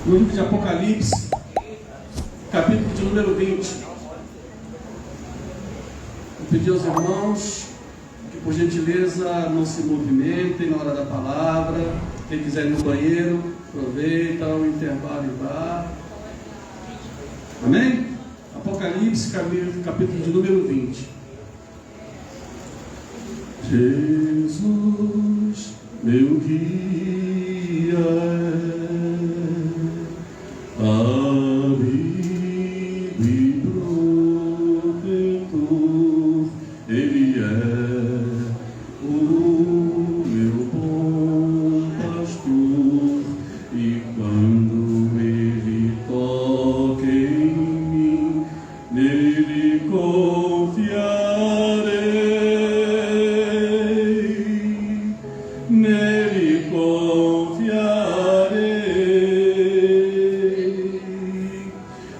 no livro de Apocalipse, capítulo de número 20. Vou pedir aos irmãos que, por gentileza, não se movimentem na hora da palavra. Quem quiser ir no banheiro, aproveita o intervalo e vá. Amém? Apocalipse, capítulo de número 20. Jesus, meu guia, amigo e protetor, Ele é o meu bom pastor, e quando Ele toca em mim, nele confiarei, nele confiarei.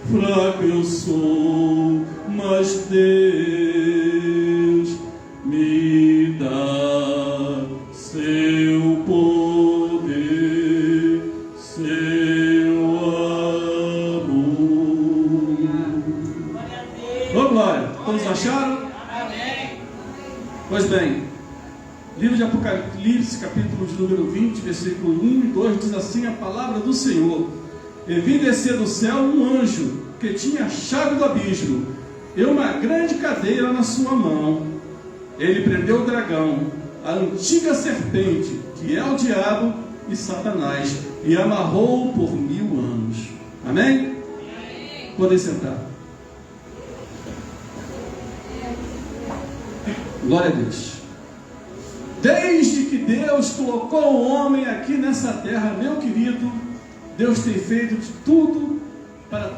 Fraco eu sou, mas Deus me dá seu poder, seu amor. Ô glória, todos acharam? Amém. Pois bem, livro de Apocalipse, capítulo de número 20, versículo 1 e 2, diz assim a palavra do Senhor: E vi descer do céu um anjo que tinha a chave do abismo e uma grande cadeira na sua mão. Ele prendeu o dragão, a antiga serpente, que é o diabo e Satanás, e amarrou-o por 1000 anos. Amém? Podem sentar. Glória a Deus. Desde que Deus colocou o homem aqui nessa terra, meu querido, Deus tem feito de tudo para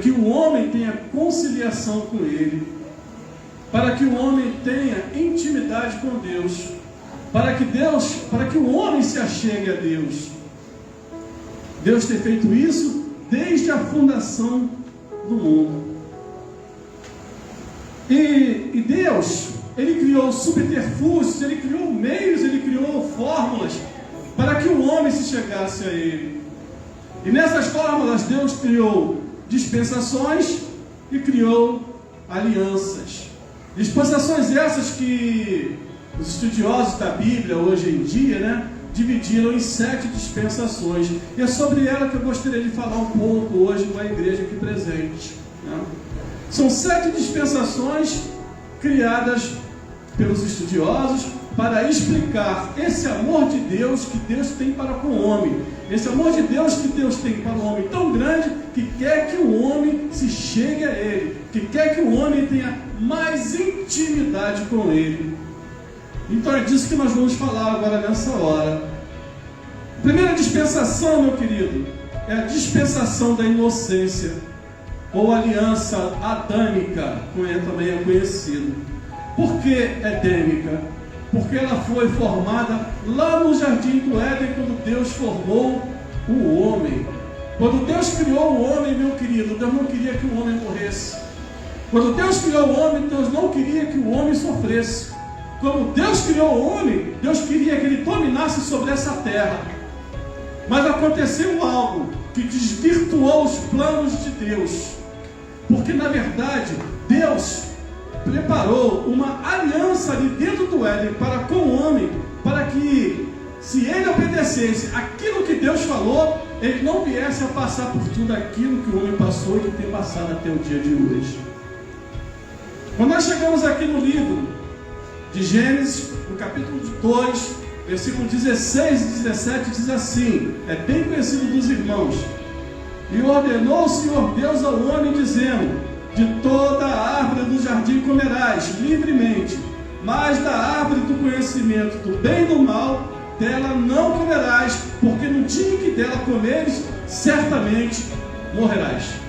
que o homem tenha conciliação com Ele, para que o homem tenha intimidade com Deus, para que o homem se achegue a Deus. Deus tem feito isso desde a fundação do mundo. E Deus, Ele criou subterfúgios, Ele criou meios, Ele criou fórmulas para que o homem se chegasse a Ele. E nessas fórmulas Deus criou dispensações e criou alianças. Dispensações essas que os estudiosos da Bíblia hoje em dia, dividiram em 7 dispensações. E é sobre ela que eu gostaria de falar um pouco hoje com a igreja aqui presente. São 7 dispensações criadas pelos estudiosos para explicar esse amor de Deus que Deus tem para com o homem. Esse amor de Deus que Deus tem para o homem tão grande que quer que o homem se chegue a Ele, que quer que o homem tenha mais intimidade com Ele. Então é disso que nós vamos falar agora nessa hora. A primeira dispensação, meu querido, é a dispensação da inocência, ou aliança adâmica, como também é conhecido. Por que edêmica? Porque ela foi formada lá no jardim do Éden, quando Deus formou o homem. Quando Deus criou o homem, meu querido, Deus não queria que o homem morresse. Quando Deus criou o homem, Deus não queria que o homem sofresse. Quando Deus criou o homem, Deus queria que ele dominasse sobre essa terra. Mas aconteceu algo que desvirtuou os planos de Deus. Porque na verdade, Deus preparou uma aliança ali dentro do Éden para com o homem, para que, se ele obedecesse aquilo que Deus falou, ele não viesse a passar por tudo aquilo que o homem passou e que tem passado até o dia de hoje. Quando nós chegamos aqui no livro de Gênesis, no capítulo 2, versículo 16 e 17, diz assim, é bem conhecido dos irmãos: E ordenou o Senhor Deus ao homem, dizendo: De toda a árvore do jardim comerás livremente, mas da árvore do conhecimento do bem e do mal, dela não comerás, porque no dia em que dela comeres, certamente morrerás.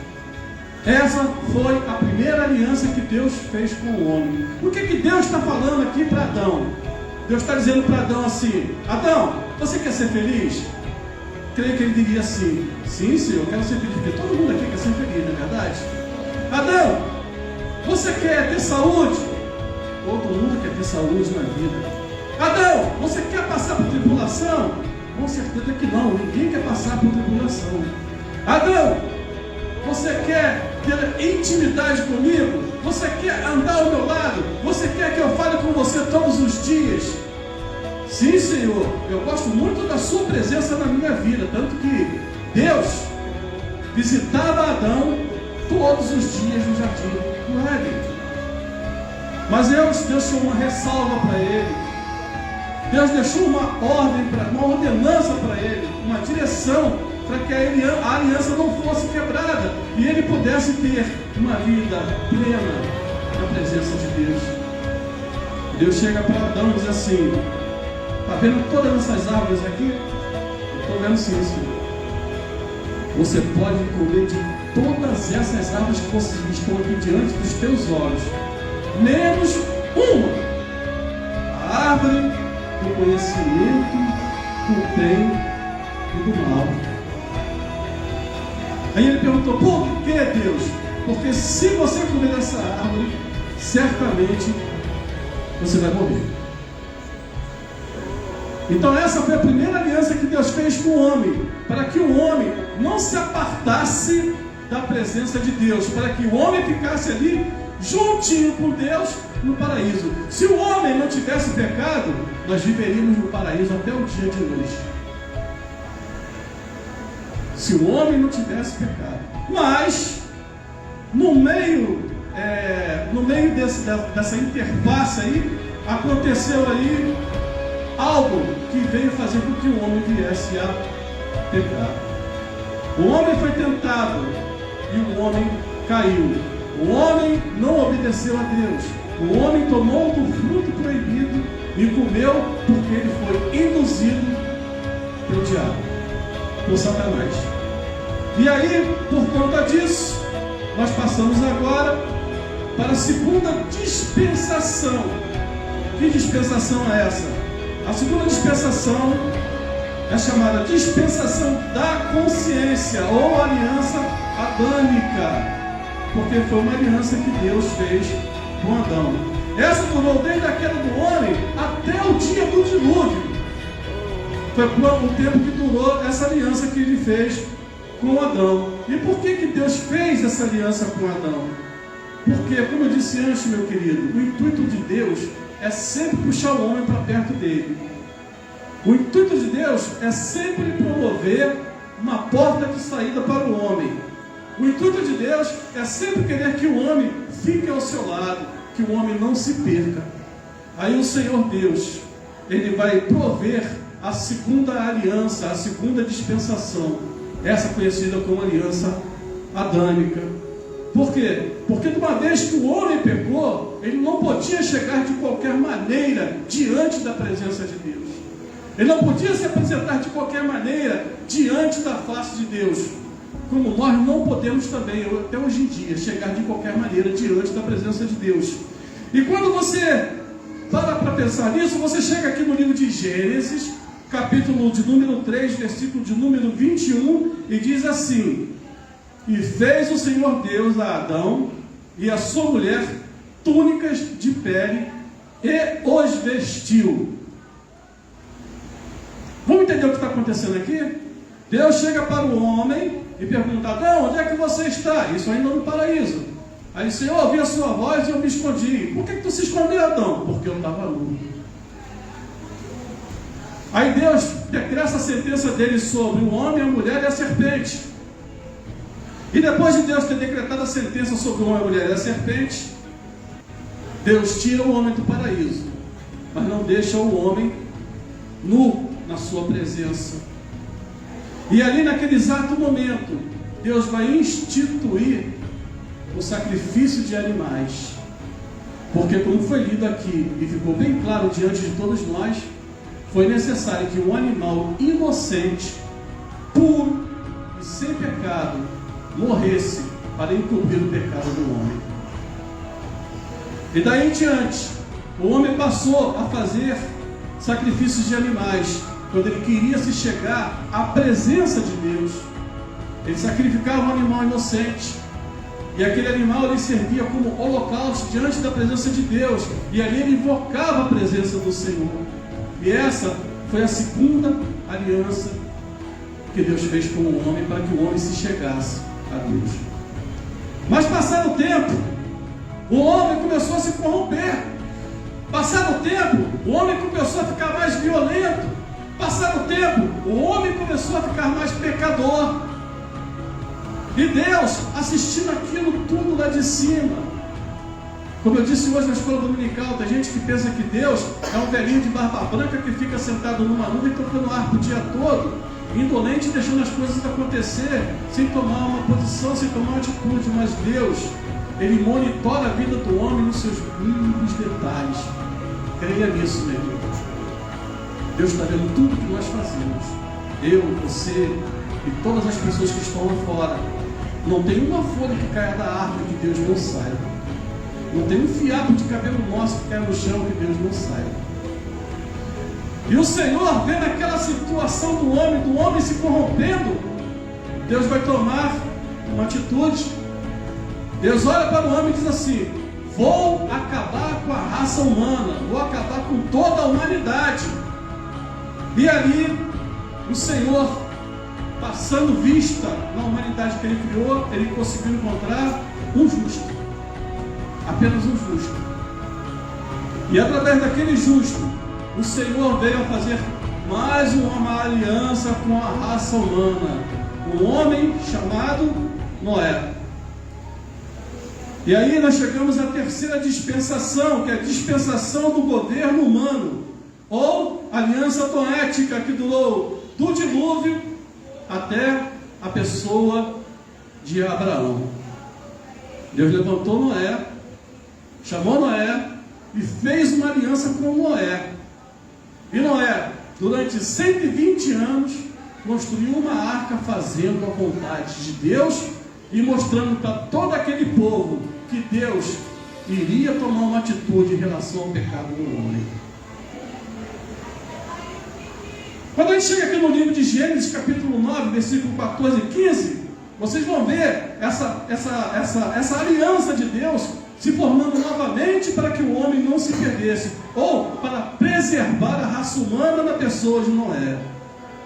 Essa foi a primeira aliança que Deus fez com o homem. O que Deus está falando aqui para Adão? Deus está dizendo para Adão assim: Adão, você quer ser feliz? Creio que ele diria assim: sim, Senhor, eu quero ser feliz, porque todo mundo aqui quer ser feliz, não é verdade? Adão, você quer ter saúde? Todo mundo quer ter saúde na vida. Adão, você quer passar por tribulação? Com certeza que não, ninguém quer passar por tribulação. Adão, você quer ter intimidade comigo? Você quer andar ao meu lado? Você quer que eu fale com você todos os dias? Sim, Senhor, eu gosto muito da sua presença na minha vida, tanto que Deus visitava Adão todos os dias no jardim do Éden. Mas Deus tinha uma ressalva para ele. Deus deixou uma ordem, uma ordenança para ele, uma direção para que a aliança não fosse quebrada e ele pudesse ter uma vida plena na presença de Deus. Deus chega para Adão e diz assim: está vendo todas essas árvores aqui? Eu estou vendo sim, Senhor. Você pode comer de todas essas árvores que estão aqui diante dos teus olhos, menos uma, a árvore do conhecimento do bem e do mal. Aí ele perguntou: por que, Deus? Porque se você comer dessa árvore, certamente você vai morrer. Então essa foi a primeira aliança que Deus fez com o homem, para que o homem não se apartasse da presença de Deus, para que o homem ficasse ali juntinho com Deus no paraíso. Se o homem não tivesse pecado, nós viveríamos no paraíso até o dia de hoje. Se o homem não tivesse pecado. Mas no meio dessa interface aí, aconteceu aí algo que veio fazer com que o homem viesse a pecar. O homem foi tentado e o homem caiu. O homem não obedeceu a Deus. O homem tomou do fruto proibido e comeu porque ele foi induzido pelo diabo, por Satanás. E aí, por conta disso, nós passamos agora para a segunda dispensação. Que dispensação é essa? A segunda dispensação é chamada dispensação da consciência ou aliança adâmica, porque foi uma aliança que Deus fez com Adão. Essa durou desde a queda do homem até o dia do dilúvio. Foi o tempo que durou essa aliança que ele fez com Adão. E por que Deus fez essa aliança com Adão? Porque, como eu disse antes, meu querido, o intuito de Deus é sempre puxar o homem para perto dele. O intuito de Deus é sempre promover uma porta de saída para o homem. O intuito de Deus é sempre querer que o homem fique ao seu lado, que o homem não se perca. Aí o Senhor Deus, Ele vai prover a segunda aliança, a segunda dispensação, essa conhecida como aliança adâmica. Por quê? Porque de uma vez que o homem pecou, ele não podia chegar de qualquer maneira diante da presença de Deus. Ele não podia se apresentar de qualquer maneira diante da face de Deus. Como nós não podemos também, até hoje em dia, chegar de qualquer maneira diante da presença de Deus. E quando você para pensar nisso, você chega aqui no livro de Gênesis, capítulo de número 3, versículo de número 21, e diz assim: e fez o Senhor Deus a Adão e a sua mulher túnicas de pele e os vestiu. Vamos entender o que está acontecendo aqui? Deus chega para o homem e pergunta: Adão, onde é que você está? Isso ainda no paraíso. Aí ele disse: eu ouvi a sua voz e eu me escondi. Por que tu se escondeu, Adão? Porque eu estava nu. Aí Deus decreta a sentença dele sobre o homem, a mulher e a serpente. E depois de Deus ter decretado a sentença sobre o homem, a mulher e a serpente, Deus tira o homem do paraíso, mas não deixa o homem nu na sua presença. E ali naquele exato momento, Deus vai instituir o sacrifício de animais. Porque, como foi lido aqui e ficou bem claro diante de todos nós, foi necessário que um animal inocente, puro e sem pecado morresse para encobrir o pecado do homem. E daí em diante, o homem passou a fazer sacrifícios de animais quando ele queria se chegar à presença de Deus. Ele sacrificava um animal inocente, e aquele animal ele servia como holocausto diante da presença de Deus, e ali ele invocava a presença do Senhor. E essa foi a segunda aliança que Deus fez com o homem para que o homem se chegasse a Deus. Mas passado o tempo, o homem começou a se corromper. Passado o tempo, o homem começou a ficar mais violento. Passado o tempo, o homem começou a ficar mais pecador. E Deus, assistindo aquilo tudo lá de cima, como eu disse hoje na escola dominical, tem gente que pensa que Deus é um velhinho de barba branca que fica sentado numa nuvem tocando arco o dia todo, indolente, deixando as coisas acontecer, sem tomar uma posição, sem tomar uma atitude. Mas Deus, Ele monitora a vida do homem nos seus mínimos detalhes. Creia nisso, meu irmão. Deus está vendo tudo que nós fazemos. Eu, você e todas as pessoas que estão lá fora. Não tem uma folha que caia da árvore que Deus não saiba. Não tem um fiapo de cabelo nosso que caia no chão que Deus não saiba. E o Senhor, vendo aquela situação do homem se corrompendo, Deus vai tomar uma atitude. Deus olha para o homem e diz assim: vou acabar com a raça humana, vou acabar com toda a humanidade. E ali, o Senhor, passando vista na humanidade que Ele criou, Ele conseguiu encontrar um justo. Apenas um justo. E através daquele justo, o Senhor veio a fazer mais uma aliança com a raça humana. Um homem chamado Noé. E aí nós chegamos à terceira dispensação, que é a dispensação do governo humano, ou aliança noética, que durou do dilúvio até a pessoa de Abraão. Deus levantou Noé, chamou Noé e fez uma aliança com Noé. E Noé, durante 120 anos, construiu uma arca fazendo a vontade de Deus e mostrando para todo aquele povo que Deus iria tomar uma atitude em relação ao pecado do homem. Quando a gente chega aqui no livro de Gênesis, capítulo 9, versículo 14 e 15, vocês vão ver essa aliança de Deus se formando novamente para que o homem não se perdesse, ou para preservar a raça humana na pessoa de Noé.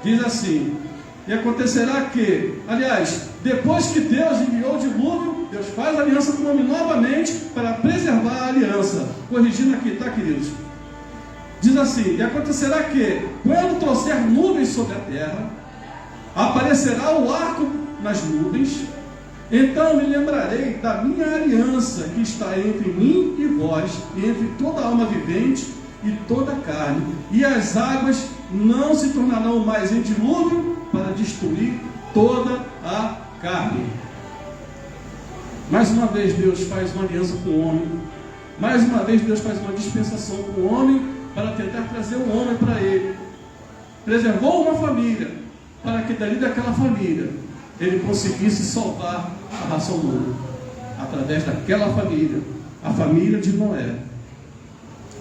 Diz assim: e acontecerá que, aliás, depois que Deus enviou o dilúvio, Deus faz aliança com o homem novamente para preservar a aliança. Corrigindo aqui, tá, queridos? Diz assim: e acontecerá que, quando trouxer nuvens sobre a terra, aparecerá o arco nas nuvens, então me lembrarei da minha aliança que está entre mim e vós, e entre toda alma vivente e toda carne, e as águas não se tornarão mais em dilúvio para destruir toda a carne. Mais uma vez Deus faz uma aliança com o homem. Mais uma vez Deus faz uma dispensação com o homem para tentar trazer o homem para Ele. Preservou uma família para que dali daquela família Ele conseguisse salvar a raça humana. Através daquela família, a família de Noé.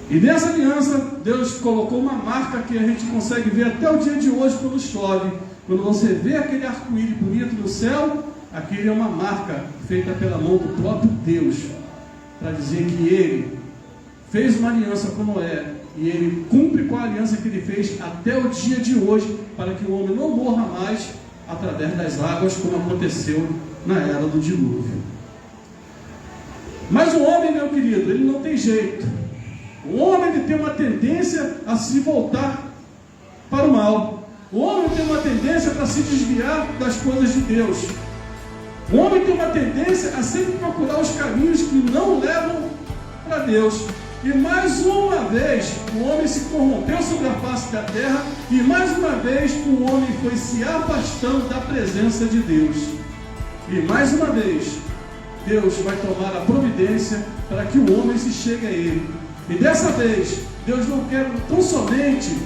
E nessa aliança Deus colocou uma marca que a gente consegue ver até o dia de hoje quando chove. Quando você vê aquele arco-íris bonito no céu, aquele é uma marca feita pela mão do próprio Deus, para dizer que Ele fez uma aliança com Noé, e Ele cumpre com a aliança que Ele fez até o dia de hoje, para que o homem não morra mais através das águas, como aconteceu na era do dilúvio. Mas o homem, meu querido, ele não tem jeito. O homem, ele tem uma tendência a se voltar para o mal. O homem tem uma tendência para se desviar das coisas de Deus. O homem tem uma tendência a sempre procurar os caminhos que não levam para Deus. E mais uma vez, o homem se corrompeu sobre a face da terra, e mais uma vez o homem foi se afastando da presença de Deus. E mais uma vez, Deus vai tomar a providência para que o homem se chegue a Ele. E dessa vez, Deus não quer tão somente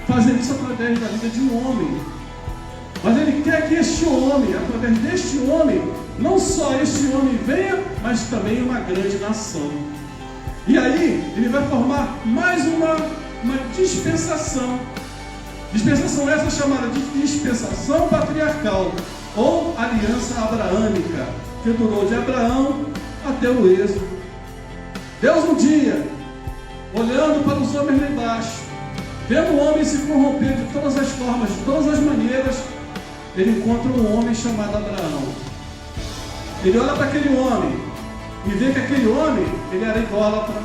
fazer isso através da vida de um homem, mas Ele quer que este homem, através deste homem, não só este homem venha, mas também uma grande nação. E aí, Ele vai formar mais uma dispensação. Dispensação essa chamada de dispensação patriarcal, ou aliança abraâmica, que durou de Abraão até o Êxodo. Deus um dia, olhando para os homens lá embaixo, vendo o homem se corromper de todas as formas, de todas as maneiras, ele encontra um homem chamado Abraão. Ele olha para aquele homem e vê que aquele homem, ele era idólatra.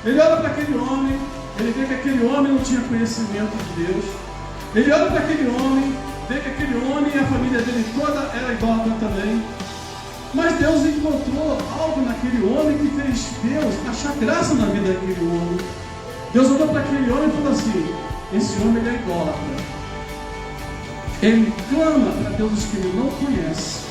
Ele olha para aquele homem, ele vê que aquele homem não tinha conhecimento de Deus. Ele olha para aquele homem, vê que aquele homem e a família dele toda era idólatra também. Mas Deus encontrou algo naquele homem que fez Deus achar graça na vida daquele homem. Deus olhou para aquele homem e falou assim: esse homem ele é idólatra. Ele clama para deuses que ele não conhece.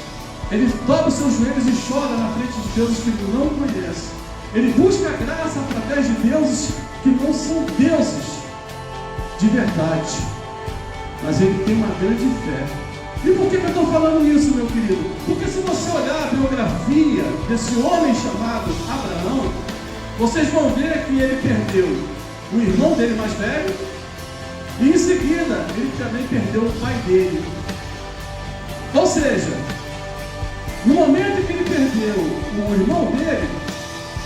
Ele dobra os seus joelhos e chora na frente de deuses que ele não conhece. Ele busca graça através de deuses que não são deuses de verdade. Mas ele tem uma grande fé. E por que eu estou falando isso, meu querido? Porque se você olhar a biografia desse homem chamado Abraão, vocês vão ver que ele perdeu o irmão dele mais velho, e em seguida ele também perdeu o pai dele. Ou seja, no momento em que ele perdeu o irmão dele,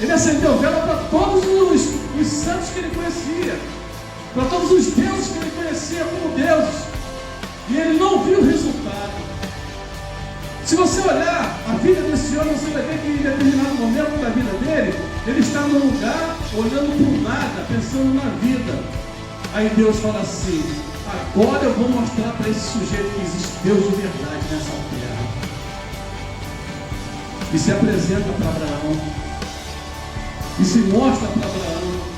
ele acendeu vela para todos os santos que ele conhecia, para todos os deuses que ele conhecia como deuses. E ele não viu o resultado. Se você olhar a vida desse homem, você vai ver que em determinado momento da vida dele, ele está num lugar, olhando para o nada, pensando na vida. Aí Deus fala assim: agora eu vou mostrar para esse sujeito que existe Deus de verdade nessa terra. E se apresenta para Abraão. E se mostra para Abraão.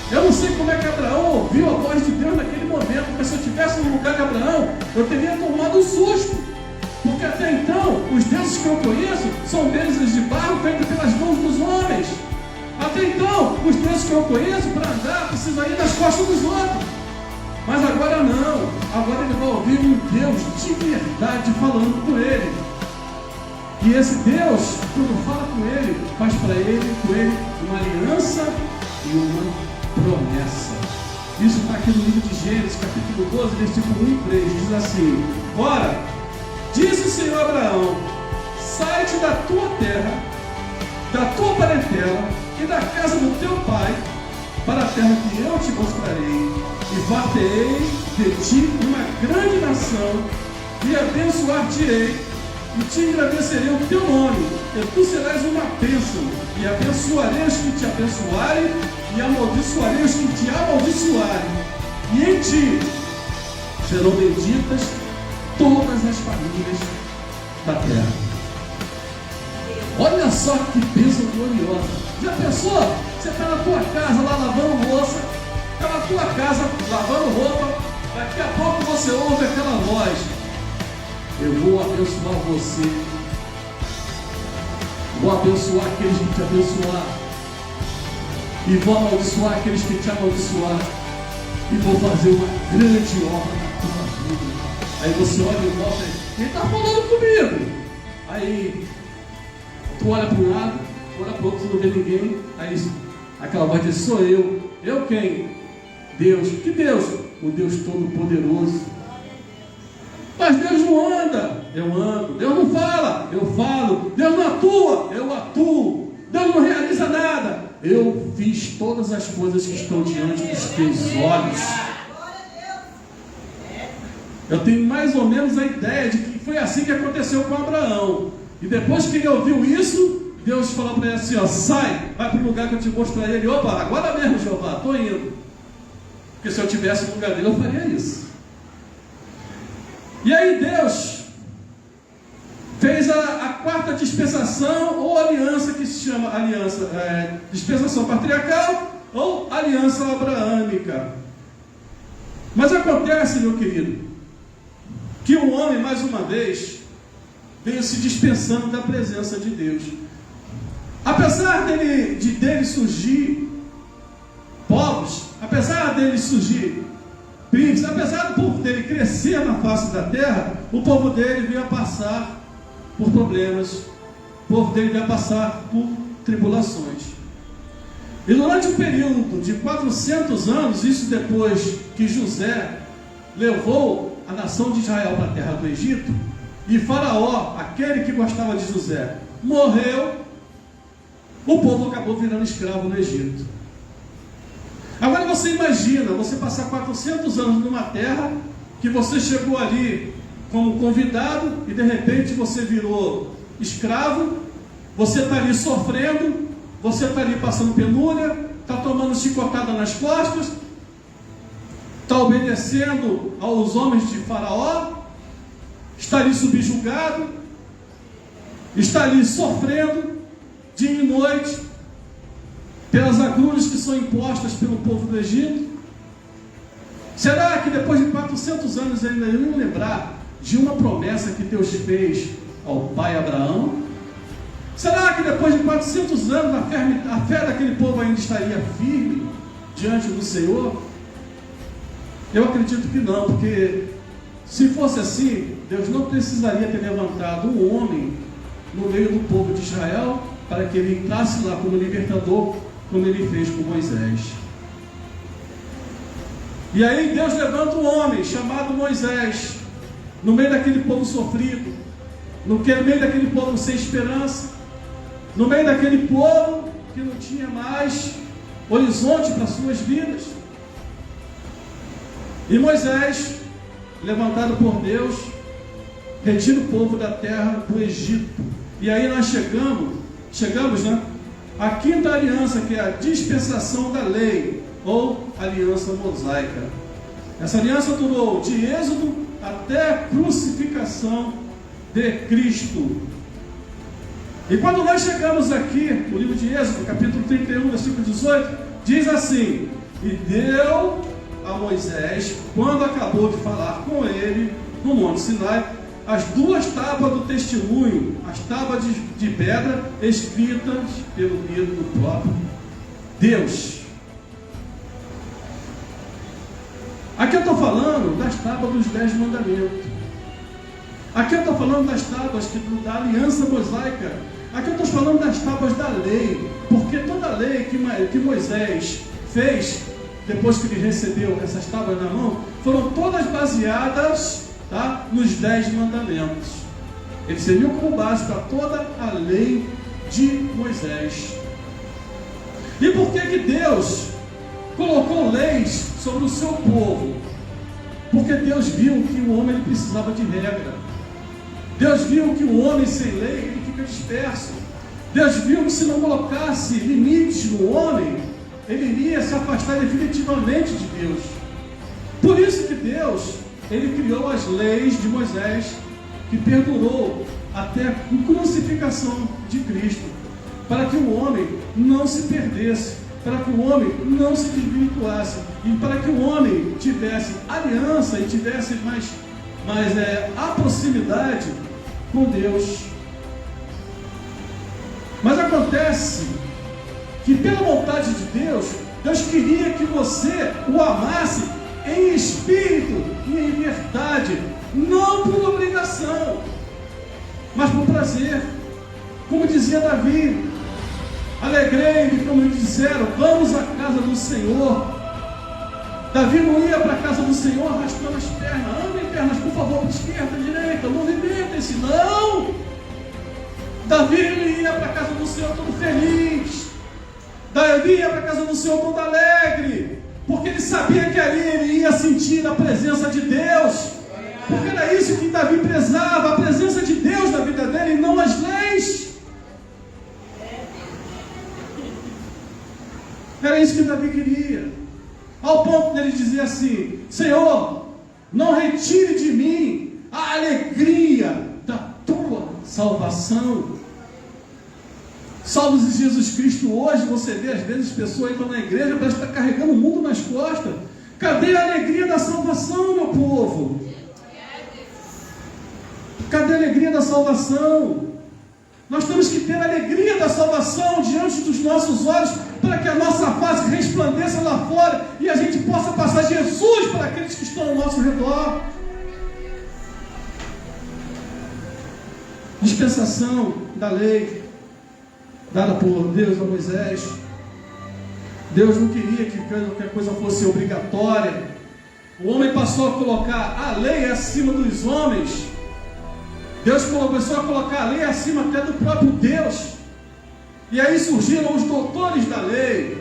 Eu não sei como é que Abraão ouviu a voz de Deus naquele momento, mas se eu estivesse no lugar de Abraão, eu teria tomado um susto. Porque até então, os deuses que eu conheço são deuses de barro feitos pelas mãos dos homens. Até então, os deuses que eu conheço, para andar, precisam ir nas costas dos outros. Mas agora não. Agora ele vai ouvir um Deus de verdade falando com ele. E esse Deus, quando fala com ele, faz para ele, com ele, uma aliança e uma promessa. Isso está aqui no livro de Gênesis, capítulo 12, versículo 1 e 3. Diz assim: ora, disse o Senhor a Abraão: sai-te da tua terra, da tua parentela e da casa do teu pai, para a terra que eu te mostrarei, e fartei de ti uma grande nação, e abençoar-te-ei, e te engrandecerei o teu nome, e tu serás uma bênção, e abençoarei os que te abençoarem, e amaldiçoarei os que te amaldiçoarem, e em ti serão benditas todas as famílias da terra. Olha só que bênção gloriosa. Já pensou? Você está na tua casa lá lavando louça, está na tua casa lavando roupa, daqui a pouco você ouve aquela voz: eu vou abençoar você, vou abençoar aqueles que te abençoar, e vou amaldiçoar aqueles que te amaldiçoar, e vou fazer uma grande obra na tua vida. Aí você olha e volta: ele está falando comigo. Aí tu olha para um lado, olha para o outro, tu não vê ninguém. Aí aquela voz diz: sou eu. Eu quem? Deus. Que Deus? O Deus Todo-Poderoso. Mas Deus não anda, eu ando. Deus não fala, eu falo. Deus não atua, eu atuo. Deus não realiza nada, eu fiz todas as coisas que estão diante dos teus olhos. Eu tenho mais ou menos a ideia de que foi assim que aconteceu com Abraão. E depois que ele ouviu isso, Deus falou para ele assim: ó, sai, vai para o lugar que eu te mostrarei. Ele: opa, agora mesmo, Jeová, estou indo. Porque se eu tivesse no lugar dele, eu faria isso. E aí Deus fez a quarta dispensação, ou aliança, que se chama dispensação patriarcal, ou aliança abraâmica. Mas acontece, meu querido, que o homem, mais uma vez, veio se dispensando da presença de Deus. Apesar dele surgir povos, apesar dele surgir príncipes, apesar do povo dele crescer na face da terra, o povo dele veio a passar por problemas, o povo dele veio a passar por tribulações. E durante um período de 400 anos, isso depois que José levou a nação de Israel para a terra do Egito, e Faraó, aquele que gostava de José, morreu, o povo acabou virando escravo no Egito. Agora você imagina, você passar 400 anos numa terra, que você chegou ali como convidado e de repente você virou escravo, você está ali sofrendo, você está ali passando penúria, está tomando chicotada nas costas, está obedecendo aos homens de Faraó, está ali subjugado, está ali sofrendo dia e noite pelas agruras que são impostas pelo povo do Egito. Será que depois de 400 anos ainda iam lembrar de uma promessa que Deus fez ao pai Abraão? Será que depois de 400 anos a fé daquele povo ainda estaria firme diante do Senhor? Eu acredito que não, porque se fosse assim, Deus não precisaria ter levantado um homem no meio do povo de Israel para que ele entrasse lá como libertador, como ele fez com Moisés. E aí Deus levanta um homem chamado Moisés, no meio daquele povo sofrido, no meio daquele povo sem esperança, no meio daquele povo que não tinha mais horizonte para suas vidas. E Moisés, levantado por Deus, retira o povo da terra do Egito. E aí nós chegamos, né, à quinta aliança, que é a dispensação da lei, ou aliança mosaica. Essa aliança durou de Êxodo até a crucificação de Cristo. E quando nós chegamos aqui, no livro de Êxodo, capítulo 31, versículo 18, diz assim: e deu a Moisés, quando acabou de falar com ele, no Monte Sinai, as duas tábuas do testemunho, as tábuas de pedra, escritas pelo dedo do próprio Deus. Aqui eu estou falando das tábuas dos 10 mandamentos. Aqui eu estou falando das tábuas da aliança mosaica. Aqui eu estou falando das tábuas da lei. Porque toda a lei que Moisés fez, depois que ele recebeu essas tábuas na mão, foram todas baseadas, tá, nos 10 mandamentos. Ele serviu como base para toda a lei de Moisés. E por que Deus colocou leis sobre o seu povo? Porque Deus viu que o homem ele precisava de regra. Deus viu que o homem sem lei ele fica disperso. Deus viu que se não colocasse limites no homem, ele iria se afastar definitivamente de Deus. Por isso que Deus ele criou as leis de Moisés, que perdurou até a crucificação de Cristo, para que o homem não se perdesse, para que o homem não se desvirtuasse, e para que o homem tivesse aliança e tivesse mais a proximidade com Deus. Mas acontece que pela vontade de Deus, Deus queria que você o amasse em espírito e em verdade, não por obrigação, mas por prazer. Como dizia Davi: alegrei-me, como disseram, vamos à casa do Senhor. Davi não ia para a casa do Senhor arrastando as pernas. Andem pernas, por favor, para a esquerda, direita, movimentem-se. Não! Davi ele ia para a casa do Senhor todo feliz. Davi ia para a casa do Senhor todo alegre, porque ele sabia que ali ele ia sentir a presença de Deus. Porque era isso que Davi prezava, a presença de Deus na vida dele, e não as leis. Era isso que Davi queria. Ao ponto dele dizer assim: Senhor, não retire de mim a alegria da tua salvação. Salvos de Jesus Cristo. Hoje você vê às vezes pessoas entram na igreja, parece que está carregando o mundo nas costas. Cadê a alegria da salvação, meu povo? Cadê a alegria da salvação? Nós temos que ter a alegria da salvação diante dos nossos olhos, para que a nossa face resplandeça lá fora e a gente possa passar Jesus para aqueles que estão ao nosso redor. Dispensação da lei dada por Deus a Moisés. Deus não queria que a coisa fosse obrigatória. O homem passou a colocar a lei acima dos homens. Deus começou a colocar a lei acima até do próprio Deus. E aí surgiram os doutores da lei.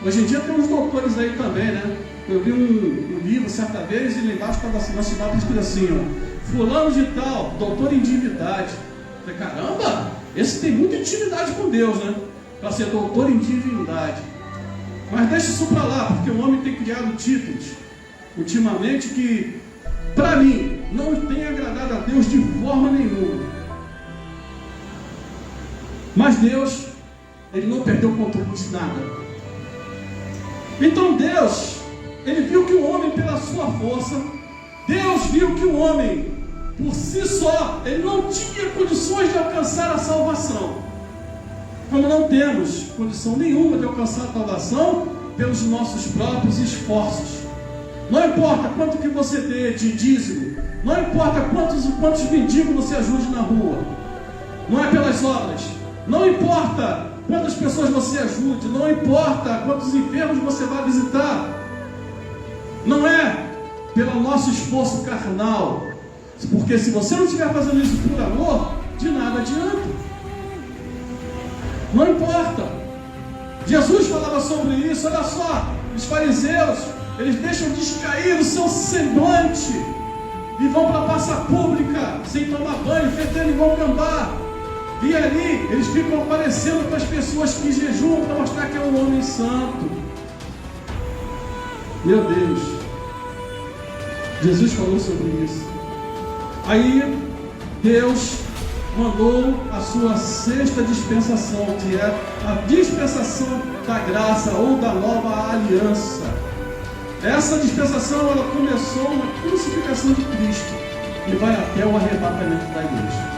Hoje em dia tem uns doutores aí também, né? Eu vi um livro certa vez e lá embaixo estava assim, na sinopse escrito assim, ó, fulano de tal, doutor em divindade. Eu falei, caramba, esse tem muita intimidade com Deus, né? Para ser doutor em divindade. Mas deixa isso para lá, porque o homem tem criado títulos ultimamente que, para mim, não tem agradado a Deus de forma nenhuma. Mas Deus, Ele não perdeu o controle de nada. Então Deus, Ele viu que o homem, pela sua força, Deus viu que o homem, por si só, ele não tinha condições de alcançar a salvação. Como não temos condição nenhuma de alcançar a salvação pelos nossos próprios esforços. Não importa quanto que você dê de dízimo, não importa quantos mendigos você ajude na rua, não é pelas obras, não importa quantas pessoas você ajude, não importa quantos enfermos você vai visitar, não é pelo nosso esforço carnal, porque se você não estiver fazendo isso por amor, de nada adianta. Não importa. Jesus falava sobre isso. Olha só, os fariseus, eles deixam descair o seu semblante e vão para a praça pública sem tomar banho, fedendo igual gambá. E ali eles ficam aparecendo para as pessoas que jejuam para mostrar que é um homem santo. Meu Deus, Jesus falou sobre isso. Aí Deus mandou a sua sexta dispensação, que é a dispensação da graça ou da nova aliança. Essa dispensação ela começou na crucificação de Cristo e vai até o arrebatamento da igreja.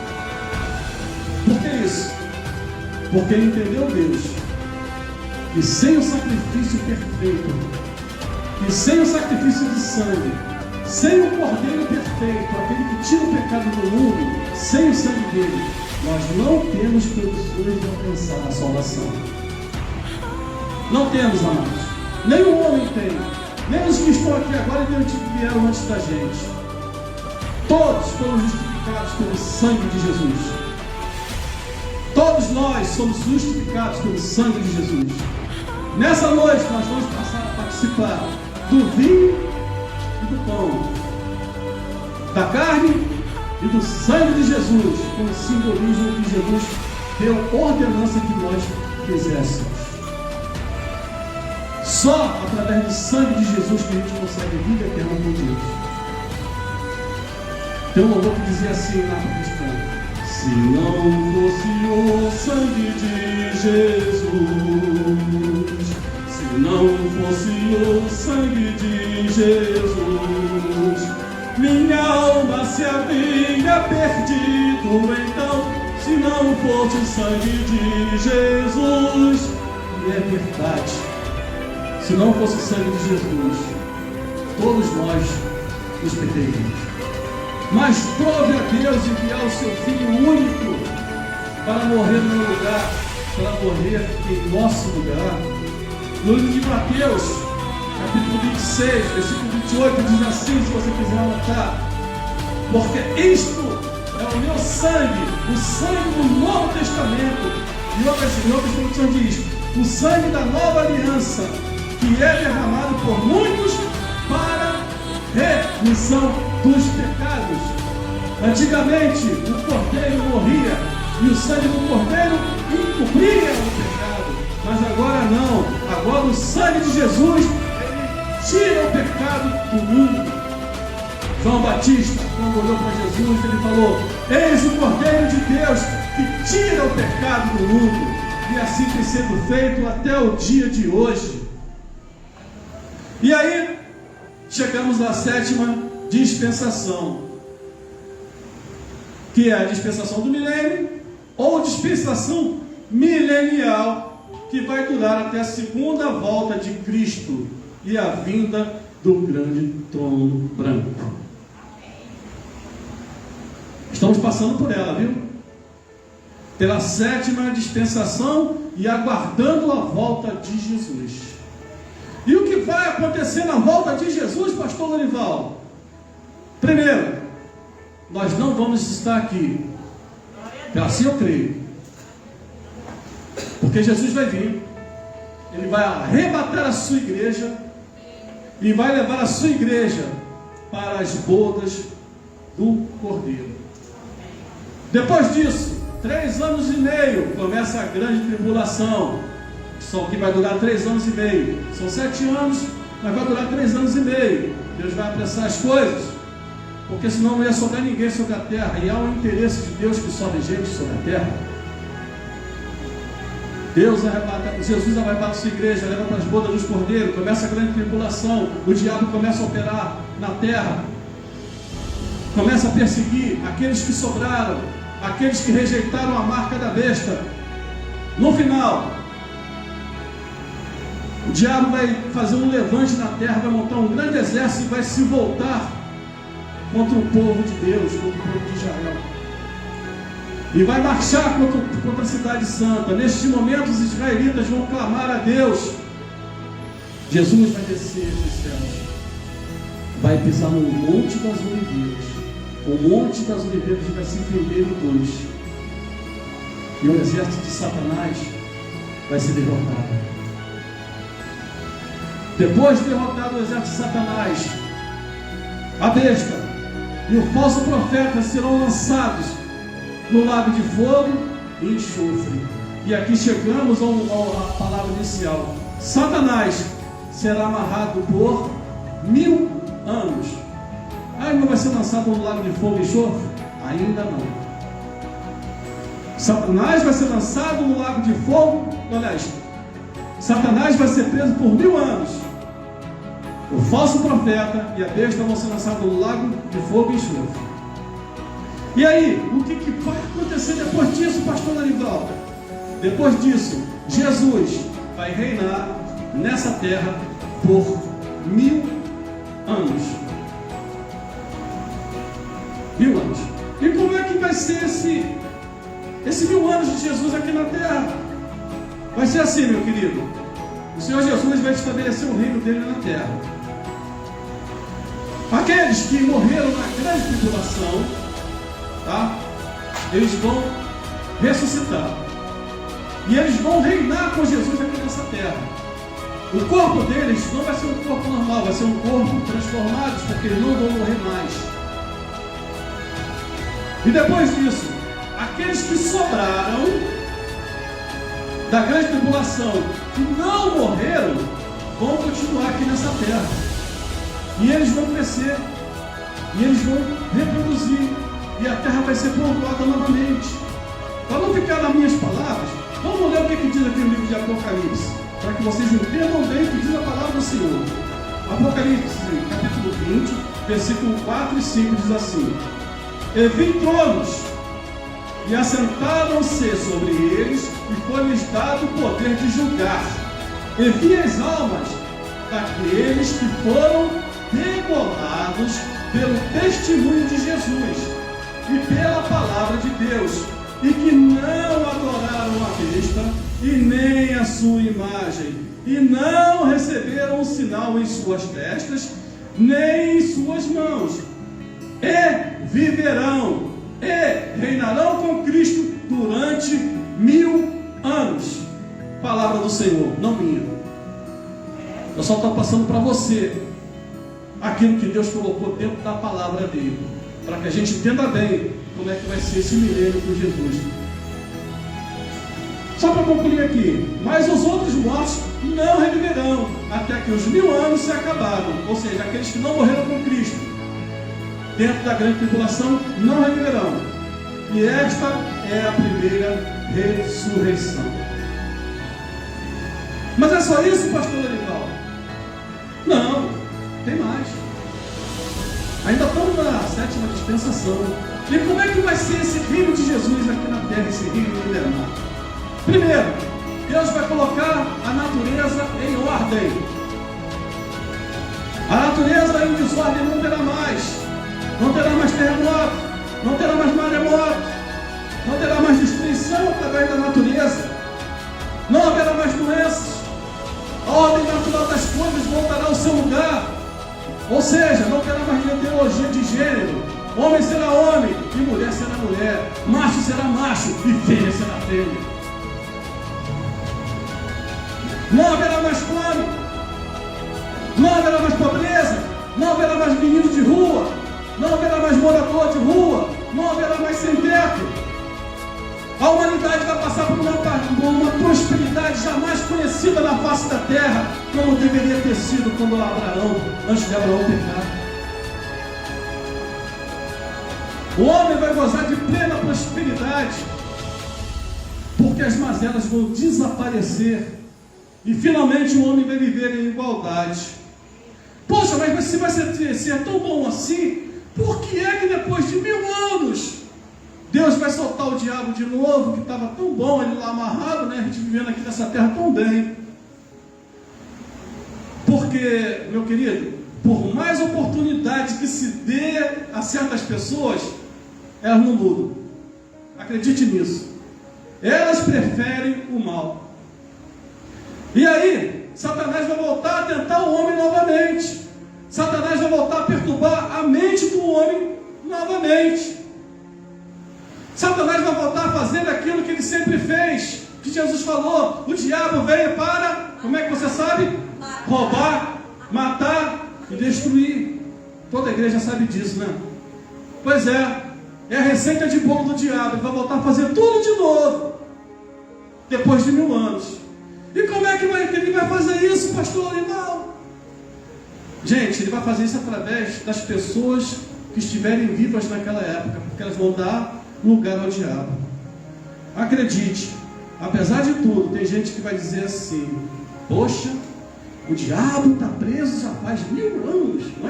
Por que isso? Porque entendeu Deus que sem o sacrifício perfeito, e sem o sacrifício de sangue, sem o Cordeiro perfeito, aquele que tira o pecado do mundo, sem o sangue dele, nós não temos condições de alcançar a salvação. Não temos, amados. Nem o homem tem, nem os que estão aqui agora e nem os que vieram antes da gente. Todos foram justificados pelo sangue de Jesus. Todos nós somos justificados pelo sangue de Jesus. Nessa noite nós vamos passar a participar do vinho e do pão, da carne e do sangue de Jesus, como simbolismo que Jesus deu ordenança que nós fizéssemos. Só através do sangue de Jesus que a gente consegue vida eterna com Deus. Tem um louvor que dizia assim na cristã: se não fosse o sangue de Jesus, se não fosse o sangue de Jesus, minha alma se havia perdido. Então, se não fosse o sangue de Jesus, e é verdade, se não fosse o sangue de Jesus, todos nós nos perderíamos. Mas prove a Deus enviar o seu Filho único para morrer no meu lugar, para morrer em nosso lugar. No livro de Mateus, capítulo 26, versículo 28, diz assim, se você quiser anotar: porque isto é o meu sangue, o sangue do Novo Testamento. E outras traduções diz: o sangue da nova aliança, que é derramado por muitos para remissão dos pecados. Antigamente o cordeiro morria e o sangue do cordeiro encobria o pecado, mas agora não. Agora o sangue de Jesus, ele tira o pecado do mundo. João Batista, quando olhou para Jesus, ele falou: eis o Cordeiro de Deus que tira o pecado do mundo. E assim tem sido feito até o dia de hoje. E aí chegamos à sétima dispensação, que é a dispensação do milênio, ou dispensação milenial, que vai durar até a segunda volta de Cristo e a vinda do grande trono branco. Estamos passando por ela, viu? Pela sétima dispensação e aguardando a volta de Jesus. E o que vai acontecer na volta de Jesus, pastor Lorival? Primeiro, nós não vamos estar aqui. Assim eu creio. Porque Jesus vai vir. Ele vai arrebatar a sua igreja e vai levar a sua igreja para as bodas do Cordeiro. Depois disso, 3 anos e meio, começa a grande tribulação. Só que vai durar 3 anos e meio. São 7 anos, mas vai durar 3 anos e meio. Deus vai apressar as coisas, porque senão não ia sobrar ninguém sobre a terra. E há um interesse de Deus que sobre gente sobre a terra. Jesus arrebata a sua igreja, leva para as bodas dos cordeiros, começa a grande tribulação, o diabo começa a operar na terra, começa a perseguir aqueles que sobraram, aqueles que rejeitaram a marca da besta. No final, o diabo vai fazer um levante na terra, vai montar um grande exército e vai se voltar contra o povo de Deus, contra o povo de Israel. E vai marchar contra a cidade santa. Neste momento os israelitas vão clamar a Deus. Jesus vai descer dos céus, vai pisar no Monte das Oliveiras. O Monte das Oliveiras vai se fender em 2. E o exército de Satanás vai ser derrotado. Depois de derrotado o exército de Satanás, a besta e o falso profeta serão lançados no lago de fogo e enxofre. E aqui chegamos à palavra inicial. Satanás será amarrado por 1000 anos. Ainda vai ser lançado no lago de fogo e enxofre? Ainda não. Satanás vai ser lançado no lago de fogo. Aliás, Satanás vai ser preso por 1000 anos. O falso profeta e a besta vão ser lançados no lago de fogo e enxofre. E aí, o que vai acontecer depois disso, pastor Danivaldo? Depois disso, Jesus vai reinar nessa terra por 1000 anos. 1000 anos. E como é que vai ser esse 1000 anos de Jesus aqui na terra? Vai ser assim, meu querido. O Senhor Jesus vai estabelecer o reino dele na terra. Aqueles que morreram na grande tribulação, tá? Eles vão ressuscitar. E eles vão reinar com Jesus aqui nessa terra. O corpo deles não vai ser um corpo normal, vai ser um corpo transformado, porque eles não vão morrer mais. E depois disso, aqueles que sobraram da grande tribulação, que não morreram, vão continuar aqui nessa terra. E eles vão crescer, e eles vão reproduzir, e a terra vai ser povoada novamente. Para não ficar nas minhas palavras, vamos ler o que diz aqui no livro de Apocalipse, para que vocês entendam bem o que diz a palavra do Senhor. Apocalipse, capítulo 20, versículo 4 e 5 diz assim: E vi tronos, e assentaram-se sobre eles, e foi-lhes dado o poder de julgar. E vi as almas daqueles que foram degolados pelo testemunho de Jesus e pela palavra de Deus, e que não adoraram a besta e nem a sua imagem, e não receberam um sinal em suas testas, nem em suas mãos, e viverão e reinarão com Cristo durante 1000 anos. Palavra do Senhor, não minha. Eu só estou passando para você aquilo que Deus colocou dentro da palavra dele, para que a gente entenda bem como é que vai ser esse milênio com Jesus. Só para concluir aqui, mas os outros mortos não reviverão até que os 1000 anos se acabaram. Ou seja, aqueles que não morreram com Cristo dentro da grande tribulação não reviverão. E esta é a primeira ressurreição. Mas é só isso, pastor Danival? Não, tem mais. Ainda estamos na 7ª dispensação. E como é que vai ser esse reino de Jesus aqui na terra, esse reino milenar? Primeiro, Deus vai colocar a natureza em ordem. A natureza em desordem não terá mais. Não terá mais terremoto, não terá mais maremoto, não terá mais destruição através da natureza, não haverá mais doenças. A ordem natural das coisas voltará ao seu lugar. Ou seja, não terá mais ideologia de gênero. Homem será homem e mulher será mulher. Macho será macho e fêmea será fêmea. Não haverá mais fome, não haverá mais pobreza, não haverá mais menino de rua, não haverá mais morador de rua, não haverá mais sem teto. A humanidade vai passar por uma prosperidade jamais conhecida na face da terra, como deveria ter sido quando Abraão, antes de Abraão pecar. O homem vai gozar de plena prosperidade, porque as mazelas vão desaparecer e finalmente o homem vai viver em igualdade. Poxa, mas se vai ser tão bom assim, por que é que depois de 1000 anos Deus vai soltar o diabo de novo, que estava tão bom ele lá amarrado, né? A gente vivendo aqui nessa terra tão bem. Porque, meu querido, por mais oportunidade que se dê a certas pessoas, elas não mudam. Acredite nisso. Elas preferem o mal. E aí, Satanás vai voltar a tentar o homem novamente. Satanás vai voltar a perturbar a mente do homem novamente. Satanás vai voltar a fazer aquilo que ele sempre fez, que Jesus falou: o diabo veio para, como é que você sabe? Roubar, matar e destruir. Toda a igreja sabe disso, né? Pois é a receita de bolo do diabo. Ele vai voltar a fazer tudo de novo, depois de 1000 anos. E como é que ele vai fazer isso, pastor Arinaldo? Gente, ele vai fazer isso através das pessoas que estiverem vivas naquela época, porque elas vão dar lugar ao diabo. Acredite, apesar de tudo, tem gente que vai dizer assim: poxa, o diabo está preso já faz 1000 anos, não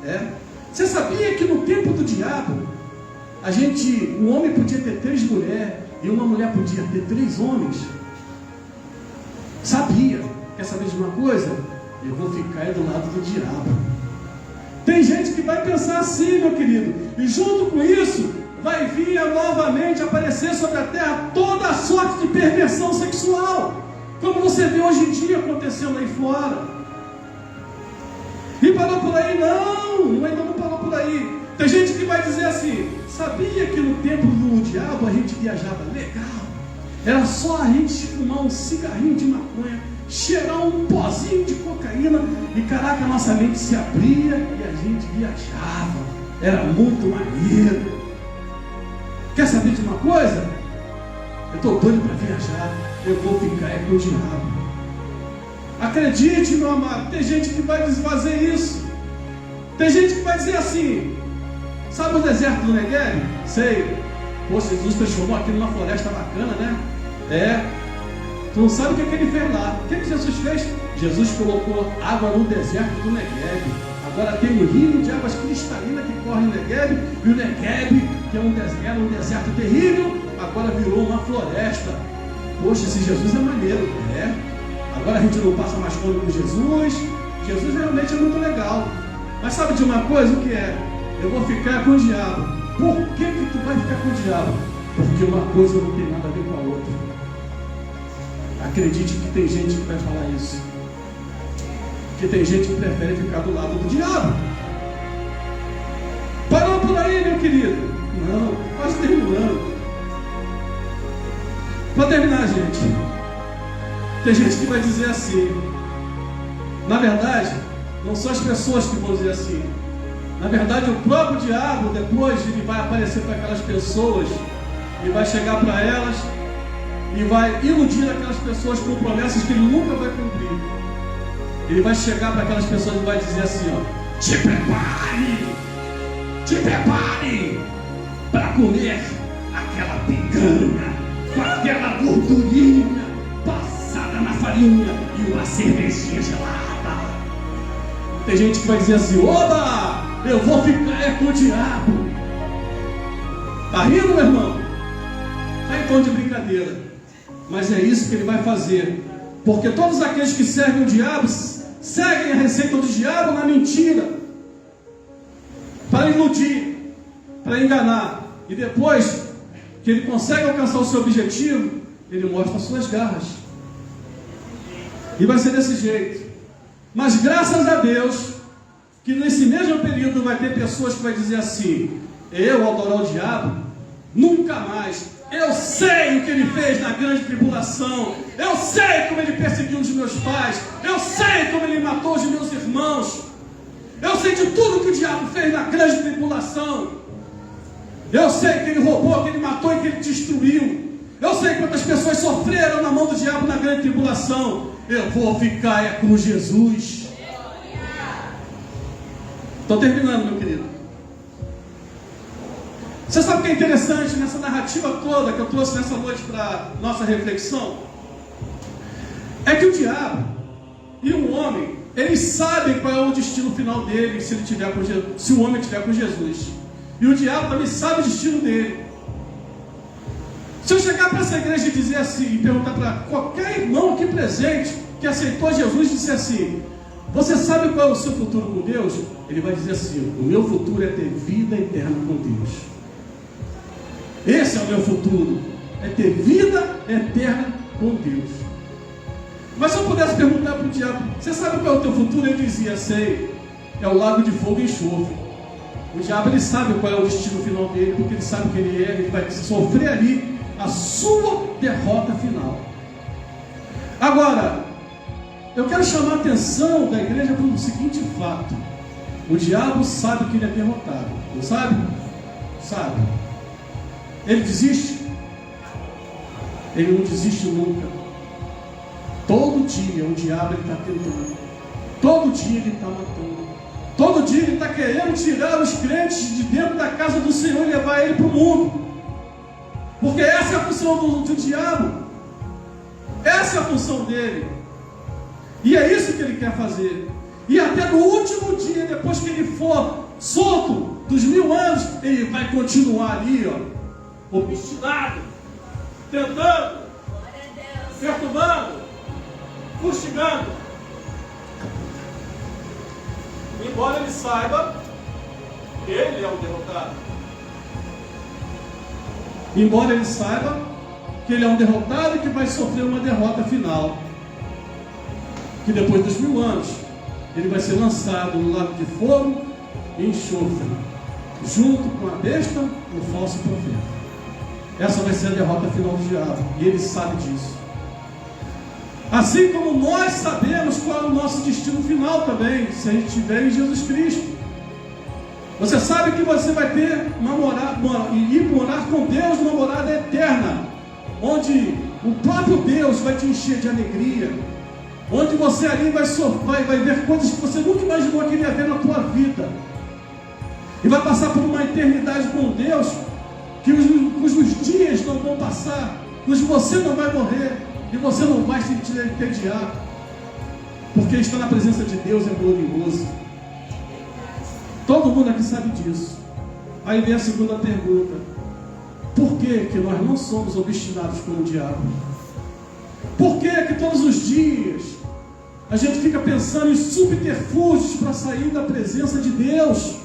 é? Você sabia que no tempo do diabo, o homem podia ter 3 mulheres e uma mulher podia ter 3 homens? Sabia? Quer saber de uma coisa? Eu vou ficar aí do lado do diabo. Tem gente que vai pensar assim, meu querido, e junto com isso vai vir novamente aparecer sobre a terra toda a sorte de perversão sexual, como você vê hoje em dia acontecendo aí fora. E parou por aí? Não, ainda não parou por aí. Tem gente que vai dizer assim: sabia que no tempo do diabo a gente viajava legal? Era só a gente fumar um cigarrinho de maconha, cheirar um pozinho de cocaína e caraca, a nossa mente se abria e a gente viajava. Era muito maneiro. Quer saber de uma coisa? Eu estou doido para viajar. Eu vou ficar com o diabo. Acredite, meu amado, tem gente que vai desfazer isso. Tem gente que vai dizer assim: sabe o deserto do Negev? Sei. Poxa, Jesus transformou aquilo numa floresta bacana, né? Tu não sabe o que ele fez lá. O que Jesus fez? Jesus colocou água no deserto do Negev. Agora tem um rio de águas cristalinas que corre no Negev. E o Negev, que era um deserto terrível, agora virou uma floresta. Poxa, esse Jesus é maneiro. Agora a gente não passa mais fome com Jesus. Jesus realmente é muito legal. Mas sabe de uma coisa? O que é? Eu vou ficar com o diabo. Por que tu vai ficar com o diabo? Porque uma coisa não tem nada a ver com a outra. Acredite que tem gente que vai falar isso. Que tem gente que prefere ficar do lado do diabo. Parou por aí, meu querido? Não, quase terminando. Para terminar, gente, tem gente que vai dizer assim. Na verdade, não são as pessoas que vão dizer assim. Na verdade, o próprio diabo, depois, ele vai aparecer para aquelas pessoas e vai chegar para elas e vai iludir aquelas pessoas com promessas que ele nunca vai cumprir. Ele vai chegar para aquelas pessoas e vai dizer assim: ó, te prepare para comer aquela picanha com aquela gordurinha passada na farinha e uma cervejinha gelada. Tem gente que vai dizer assim: oba, eu vou ficar com o diabo. Tá rindo, meu irmão? Tá em tom de brincadeira. Mas é isso que ele vai fazer. Porque todos aqueles que servem o diabo seguem a receita do diabo na mentira, para iludir, para enganar. E depois que ele consegue alcançar o seu objetivo, ele mostra as suas garras. E vai ser desse jeito. Mas graças a Deus que nesse mesmo período vai ter pessoas que vai dizer assim: eu, ao adorar o diabo, nunca mais. Eu sei o que ele fez na grande tribulação. Eu sei como ele perseguiu os meus pais. Eu sei como ele matou os meus irmãos. Eu sei de tudo que o diabo fez na grande tribulação. Eu sei que ele roubou, que ele matou e que ele destruiu. Eu sei quantas pessoas sofreram na mão do diabo na grande tribulação. Eu vou ficar com Jesus. Estou terminando, meu querido. Você sabe o que é interessante nessa narrativa toda que eu trouxe nessa noite para nossa reflexão? É que o diabo e o homem, eles sabem qual é o destino final dele se o homem estiver com Jesus. E o diabo também sabe o destino dele. Se eu chegar para essa igreja e dizer assim, e perguntar para qualquer irmão aqui presente que aceitou Jesus e disser assim: você sabe qual é o seu futuro com Deus? Ele vai dizer assim: o meu futuro é ter vida eterna com Deus. Esse é o meu futuro, é ter vida eterna com Deus. Mas se eu pudesse perguntar para o diabo: você sabe qual é o teu futuro? Ele dizia: sei, é o lago de fogo e enxofre. O diabo, ele sabe qual é o destino final dele, porque ele sabe que ele vai sofrer ali a sua derrota final. Agora, eu quero chamar a atenção da igreja para o seguinte fato: o diabo sabe que ele é derrotado, não sabe? Sabe. Ele desiste? Ele não desiste nunca. Todo dia o diabo está tentando, todo dia ele está matando, todo dia ele está querendo tirar os crentes de dentro da casa do Senhor e levar ele para o mundo, porque essa é a função do diabo, essa é a função dele, e é isso que ele quer fazer. E até no último dia, depois que ele for solto dos 1000 anos, ele vai continuar ali, obstinado, tentando, perturbando, fustigando. Embora ele saiba que ele é o derrotado. Embora ele saiba que ele é um derrotado e que vai sofrer uma derrota final. Que depois dos 1000 anos, ele vai ser lançado no lago de fogo e enxofre, junto com a besta e o falso profeta. Essa vai ser a derrota final do diabo, e ele sabe disso. Assim como nós sabemos qual é o nosso destino final também, se a gente estiver em Jesus Cristo. Você sabe que você vai ter ir morar com Deus numa morada eterna, onde o próprio Deus vai te encher de alegria, onde você ali vai ver coisas que você nunca imaginou que ia ver na tua vida, e vai passar por uma eternidade com Deus, cujos dias não vão passar, cujos você não vai morrer, e você não vai se entediar, porque estar na presença de Deus é glorioso. Todo mundo aqui sabe disso. Aí vem a segunda pergunta: por que nós não somos obstinados com o diabo? Por que todos os dias a gente fica pensando em subterfúgios para sair da presença de Deus?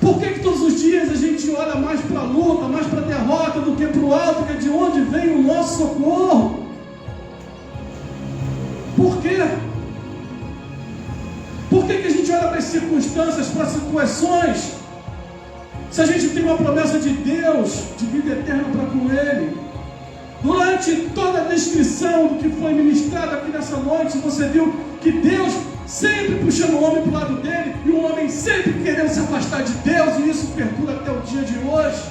Por que todos os dias a gente olha mais para a luta, mais para a derrota do que para o alto, que é de onde vem o nosso socorro? Por quê? Por que a gente olha para as circunstâncias, para as situações, se a gente tem uma promessa de Deus, de vida eterna para com Ele? Durante toda a descrição do que foi ministrado aqui nessa noite, você viu que Deus sempre puxando o homem para o lado dele, e o homem sempre querendo se afastar de Deus, e isso perdura até o dia de hoje.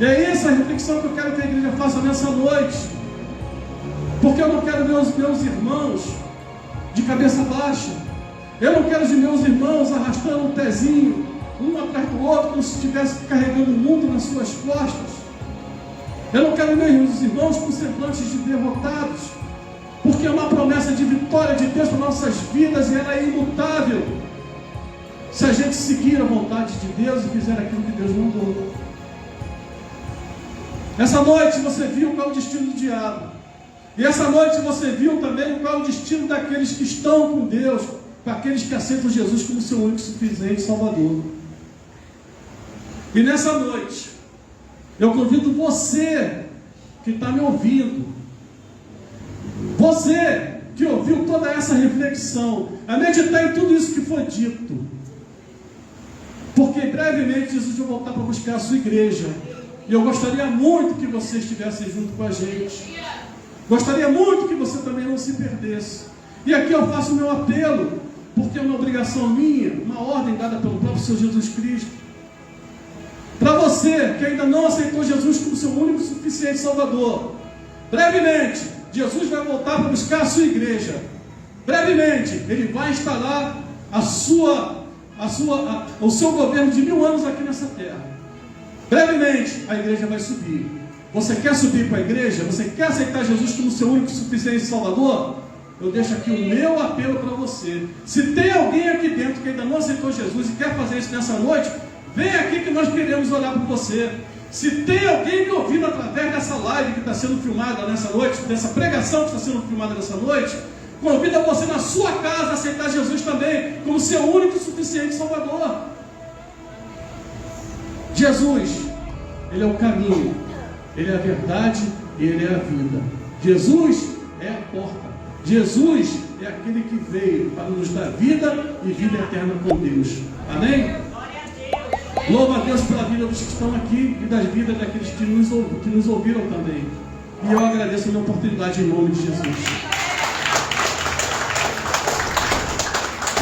E é essa a reflexão que eu quero que a igreja faça nessa noite, porque eu não quero ver os meus irmãos de cabeça baixa, eu não quero os meus irmãos arrastando um pezinho, um atrás do outro, como se estivesse carregando o mundo nas suas costas. Eu não quero meus irmãos com semblantes de derrotados, porque é uma promessa de vitória de Deus para nossas vidas, e ela é imutável, se a gente seguir a vontade de Deus e fizer aquilo que Deus mandou. Essa noite você viu qual é o destino do diabo, e essa noite você viu também qual é o destino daqueles que estão com Deus, com aqueles que aceitam Jesus como seu único, suficiente Salvador. E nessa noite eu convido você que está me ouvindo, você que ouviu toda essa reflexão, a meditar em tudo isso que foi dito. Porque brevemente Jesus vai voltar para buscar a sua igreja. E eu gostaria muito que você estivesse junto com a gente. Gostaria muito que você também não se perdesse. E aqui eu faço o meu apelo, porque é uma obrigação minha, uma ordem dada pelo próprio Senhor Jesus Cristo. Para você que ainda não aceitou Jesus como seu único e suficiente Salvador, brevemente, Jesus vai voltar para buscar a sua igreja. Brevemente, Ele vai instalar o seu governo de 1000 anos aqui nessa terra. Brevemente, a igreja vai subir. Você quer subir para a igreja? Você quer aceitar Jesus como seu único e suficiente Salvador? Eu deixo aqui o meu apelo para você. Se tem alguém aqui dentro que ainda não aceitou Jesus e quer fazer isso nessa noite, vem aqui que nós queremos orar por você. Se tem alguém me ouvindo através dessa live que está sendo filmada nessa noite, dessa pregação que está sendo filmada nessa noite, convido você na sua casa a aceitar Jesus também como seu único e suficiente Salvador. Jesus, Ele é o caminho, Ele é a verdade e Ele é a vida. Jesus é a porta. Jesus é aquele que veio para nos dar vida e vida eterna com Deus. Amém? Louva a Deus pela vida dos que estão aqui e das vidas daqueles que nos ouviram também. E eu agradeço a minha oportunidade em nome de Jesus.